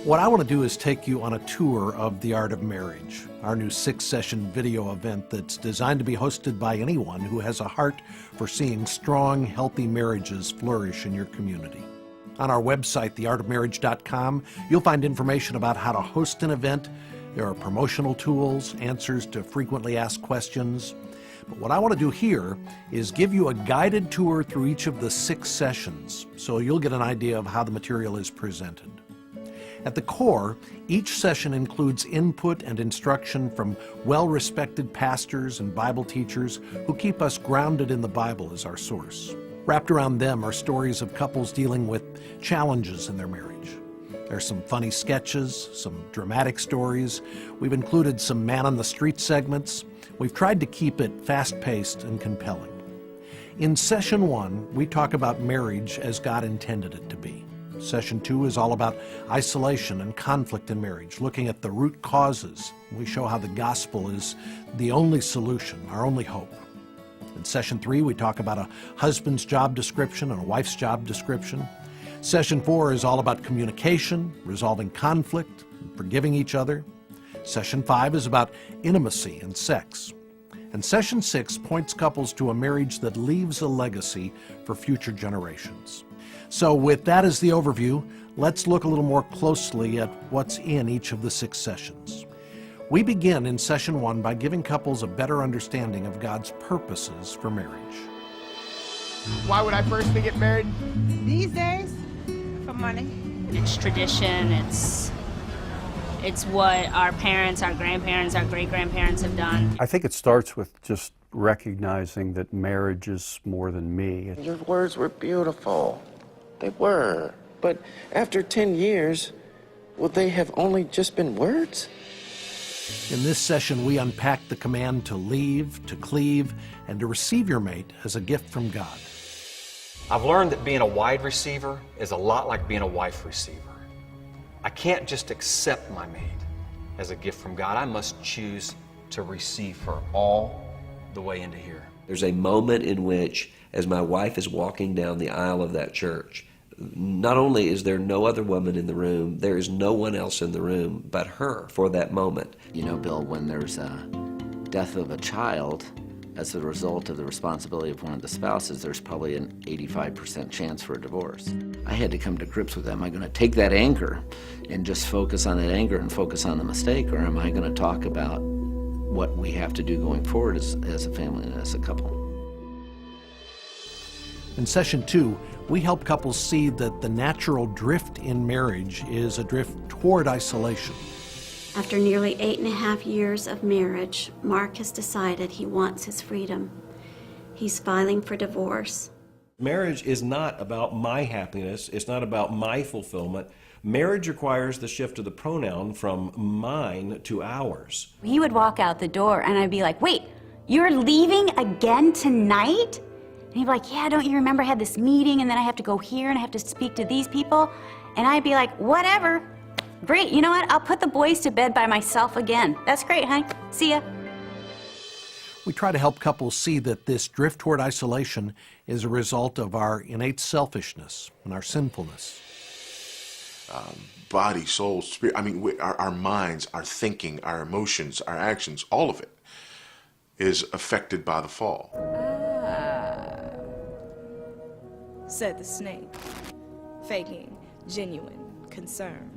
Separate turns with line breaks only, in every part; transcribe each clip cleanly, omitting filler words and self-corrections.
What I want to do is take you on a tour of The Art of Marriage, our new 6-session video event that's designed to be hosted by anyone who has a heart for seeing strong, healthy marriages flourish in your community. On our website, theartofmarriage.com, you'll find information about how to host an event. There are promotional tools, answers to frequently asked questions. But what I want to do here is give you a guided tour through each of the 6 sessions, so you'll get an idea of how the material is presented. At the core, each session includes input and instruction from well-respected pastors and Bible teachers who keep us grounded in the Bible as our source. Wrapped around them are stories of couples dealing with challenges in their marriage. There's some funny sketches, some dramatic stories. We've included some man-on-the-street segments. We've tried to keep it fast-paced and compelling. In Session 1, we talk about marriage as God intended it to be. Session 2 is all about isolation and conflict in marriage, looking at the root causes. We show how the gospel is the only solution, our only hope. In Session 3, we talk about a husband's job description and a wife's job description. Session 4 is all about communication, resolving conflict, and forgiving each other. Session 5 is about intimacy and sex. And Session 6 points couples to a marriage that leaves a legacy for future generations. So with that as the overview, let's look a little more closely at what's in each of the 6 sessions. We begin in Session 1 by giving couples a better understanding of God's purposes for marriage.
Why would I personally get married?
These days, for money.
It's tradition, it's what our parents, our grandparents, our great-grandparents have done.
I think it starts with just recognizing that marriage is more than me.
Your words were beautiful. They were. But after 10 years, will they have only just been words?
In this session, we unpack the command to leave, to cleave, and to receive your mate as a gift from God.
I've learned that being a wide receiver is a lot like being a wife receiver. I can't just accept my mate as a gift from God. I must choose to receive her all the way into here.
There's a moment in which, as my wife is walking down the aisle of that church, not only is there no other woman in the room, there is no one else in the room but her for that moment.
You know, Bill, when there's a death of a child as a result of the responsibility of one of the spouses, there's probably an 85% chance for a divorce. I had to come to grips with that. Am I going to take that anger and just focus on that anger and focus on the mistake, or am I going to talk about what we have to do going forward as a family and as a couple?
In Session 2, we help couples see that the natural drift in marriage is a drift toward isolation.
After nearly 8.5 years of marriage, Mark has decided he wants his freedom. He's filing for divorce.
Marriage is not about my happiness. It's not about my fulfillment. Marriage requires the shift of the pronoun from mine to ours.
He would walk out the door and I'd be like, wait, you're leaving again tonight? And he'd be like, yeah, don't you remember I had this meeting and then I have to go here and I have to speak to these people? And I'd be like, whatever. Great, you know what? I'll put the boys to bed by myself again. That's great, honey. See ya.
We try to help couples see that this drift toward isolation is a result of our innate selfishness and our sinfulness.
Body, soul, spirit, I mean, our minds, our thinking, our emotions, our actions, all of it is affected by the fall.
Said the snake, faking genuine concern.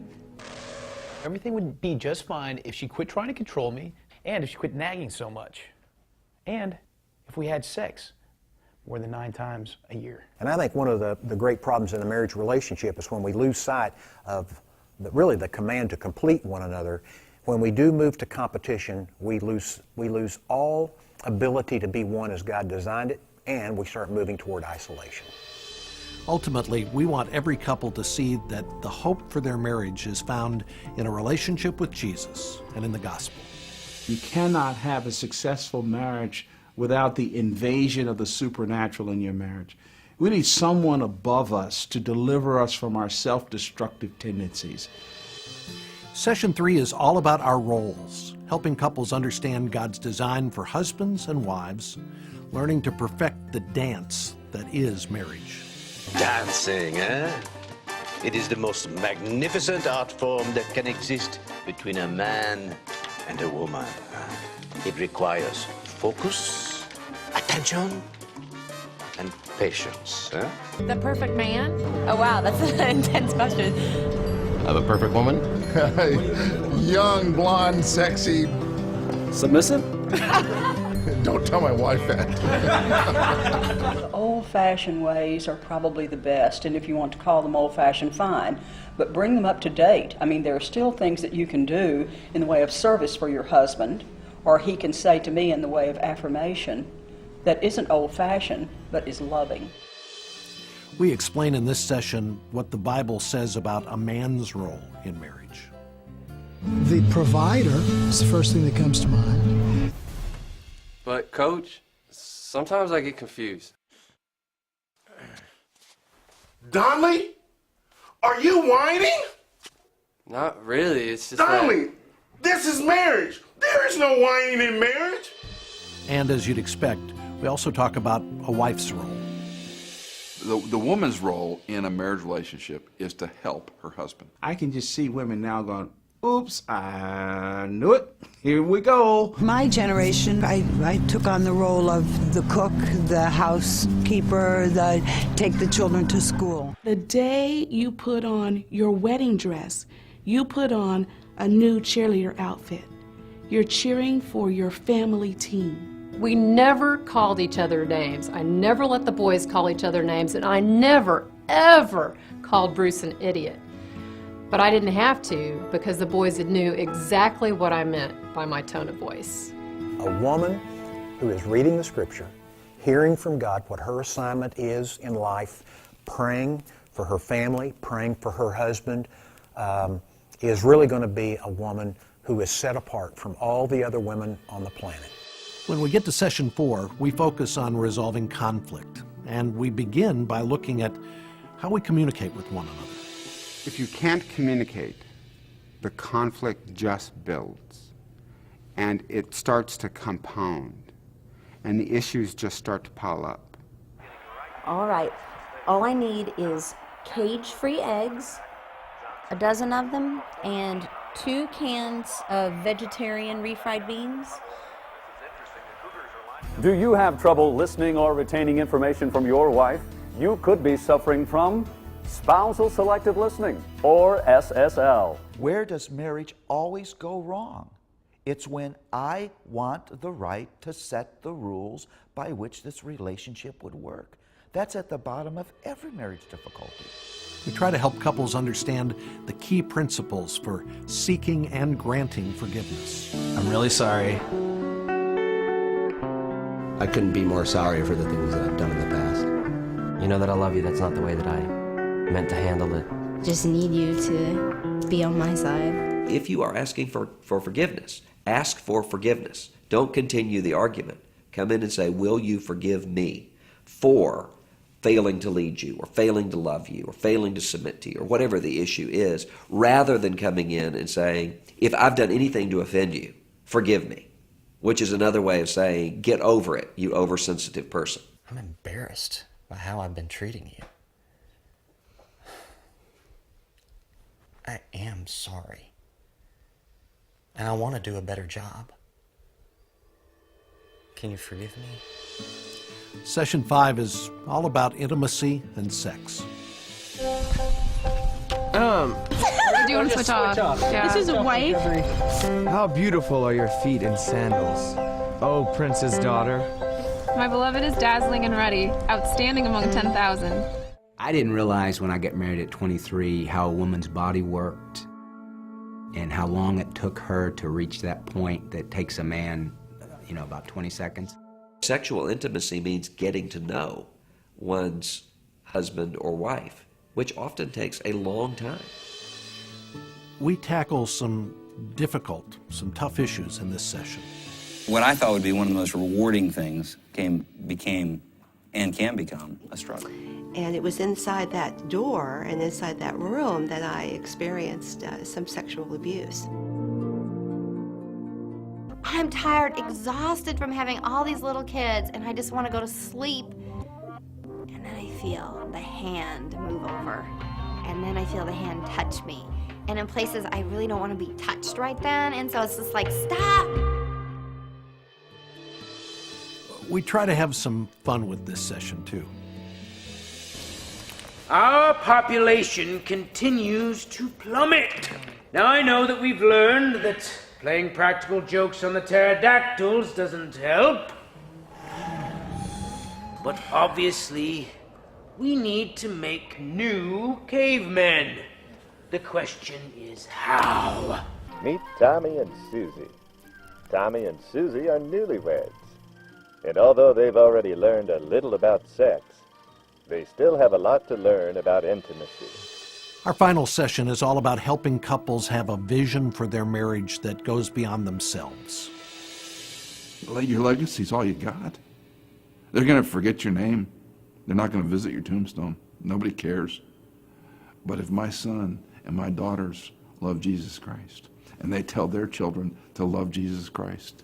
Everything would be just fine if she quit trying to control me, and if she quit nagging so much, and if we had sex more than 9 times a year.
And I think one of the great problems in the marriage relationship is when we lose sight of really the command to complete one another. When we do move to competition, we lose all ability to be one as God designed it, and we start moving toward isolation.
Ultimately, we want every couple to see that the hope for their marriage is found in a relationship with Jesus and in the gospel.
You cannot have a successful marriage without the invasion of the supernatural in your marriage. We need someone above us to deliver us from our self-destructive tendencies.
Session 3 is all about our roles, helping couples understand God's design for husbands and wives, learning to perfect the dance that is marriage.
Dancing, eh?
It is the most magnificent art form that can exist between a man and a woman. It requires focus, attention, and patience.
The perfect man?
Oh, wow, that's an intense question.
Of a perfect woman?
Young, blonde, sexy.
Submissive?
Don't tell my wife that.
The old-fashioned ways are probably the best, and if you want to call them old-fashioned, fine. But bring them up to date. I mean, there are still things that you can do in the way of service for your husband, or he can say to me in the way of affirmation that isn't old-fashioned, but is loving.
We explain in this session what the Bible says about a man's role in marriage.
The provider is the first thing that comes to mind.
But, Coach, sometimes I get confused.
Donnelly? Are you whining?
Not really, it's just
Donnelly, this is marriage. There is no whining in marriage.
And as you'd expect, we also talk about a wife's role.
The woman's role in a marriage relationship is to help her husband.
I can just see women now going, oops, I knew it. Here we go.
My generation, I took on the role of the cook, the housekeeper, take the children to school.
The day you put on your wedding dress, you put on a new cheerleader outfit. You're cheering for your family team.
We never called each other names. I never let the boys call each other names, and I never, ever called Bruce an idiot. But I didn't have to because the boys knew exactly what I meant by my tone of voice.
A woman who is reading the Scripture, hearing from God what her assignment is in life, praying for her family, praying for her husband, is really going to be a woman who is set apart from all the other women on the planet.
When we get to session 4, we focus on resolving conflict, and we begin by looking at how we communicate with one another.
If you can't communicate, the conflict just builds, and it starts to compound, and the issues just start to pile up.
All right, all I need is cage-free eggs, a dozen of them, and 2 cans of vegetarian refried beans.
Do you have trouble listening or retaining information from your wife? You could be suffering from spousal selective listening, or SSL.
Where does marriage always go wrong? It's when I want the right to set the rules by which this relationship would work. That's at the bottom of every marriage difficulty.
We try to help couples understand the key principles for seeking and granting forgiveness.
I'm really sorry.
I couldn't be more sorry for the things that I've done in the past. You know that I love you, that's not the way that I meant to handle it.
Just need you to be on my side.
If you are asking for forgiveness, ask for forgiveness. Don't continue the argument. Come in and say, will you forgive me for failing to lead you, or failing to love you, or failing to submit to you, or whatever the issue is, rather than coming in and saying, if I've done anything to offend you, forgive me, which is another way of saying, get over it, you oversensitive person.
I'm embarrassed by how I've been treating you. I am sorry. And I want to do a better job. Can you forgive me?
Session 5 is all about intimacy and sex.
We're doing switch off. Yeah.
This is a wife.
How beautiful are your feet in sandals, oh prince's daughter.
My beloved is dazzling and ready, outstanding among 10,000.
I didn't realize when I got married at 23 how a woman's body worked and how long it took her to reach that point that takes a man, about 20 seconds.
Sexual intimacy means getting to know one's husband or wife, which often takes a long time.
We tackle some difficult, some tough issues in this session.
What I thought would be one of the most rewarding things became and can become a struggle.
And it was inside that door and inside that room that I experienced some sexual abuse.
I'm tired, exhausted from having all these little kids, and I just want to go to sleep. And then I feel the hand move over. and then I feel the hand touch me. And in places I really don't want to be touched right then, and so it's just like, stop!
We try to have some fun with this session, too.
Our population continues to plummet. Now, I know that we've learned that playing practical jokes on the pterodactyls doesn't help. But obviously, we need to make new cavemen. The question is how?
Meet Tommy and Susie. Tommy and Susie are newlyweds. And although they've already learned a little about sex, they still have a lot to learn about intimacy.
Our final session is all about helping couples have a vision for their marriage that goes beyond themselves.
Your legacy's all you got. They're going to forget your name. They're not going to visit your tombstone. Nobody cares. But if my son and my daughters love Jesus Christ, and they tell their children to love Jesus Christ,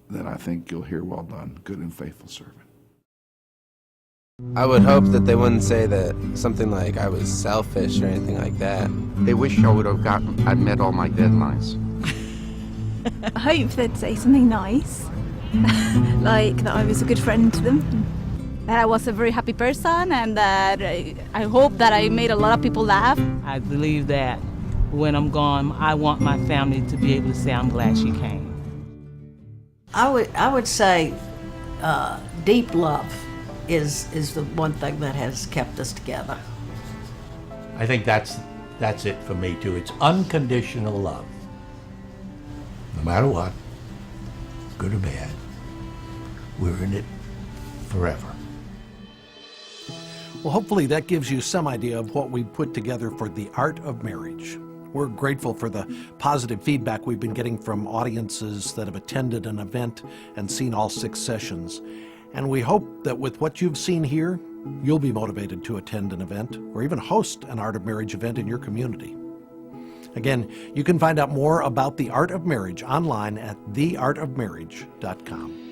then I think you'll hear, well done, good and faithful servant.
I would hope that they wouldn't say that something like I was selfish or anything like that.
They wish I would have I'd met all my deadlines.
I hope they'd say something nice, like that I was a good friend to them.
That I was a very happy person, and that I hope that I made a lot of people laugh.
I believe that when I'm gone, I want my family to be able to say, I'm glad she came.
I would say deep love is the one thing that has kept us together.
I think that's it for me too. It's unconditional love. No matter what, good or bad, we're in it forever.
Well, hopefully that gives you some idea of what we put together for The Art of Marriage. We're grateful for the positive feedback we've been getting from audiences that have attended an event and seen all 6 sessions. And we hope that with what you've seen here, you'll be motivated to attend an event or even host an Art of Marriage event in your community. Again, you can find out more about The Art of Marriage online at theartofmarriage.com.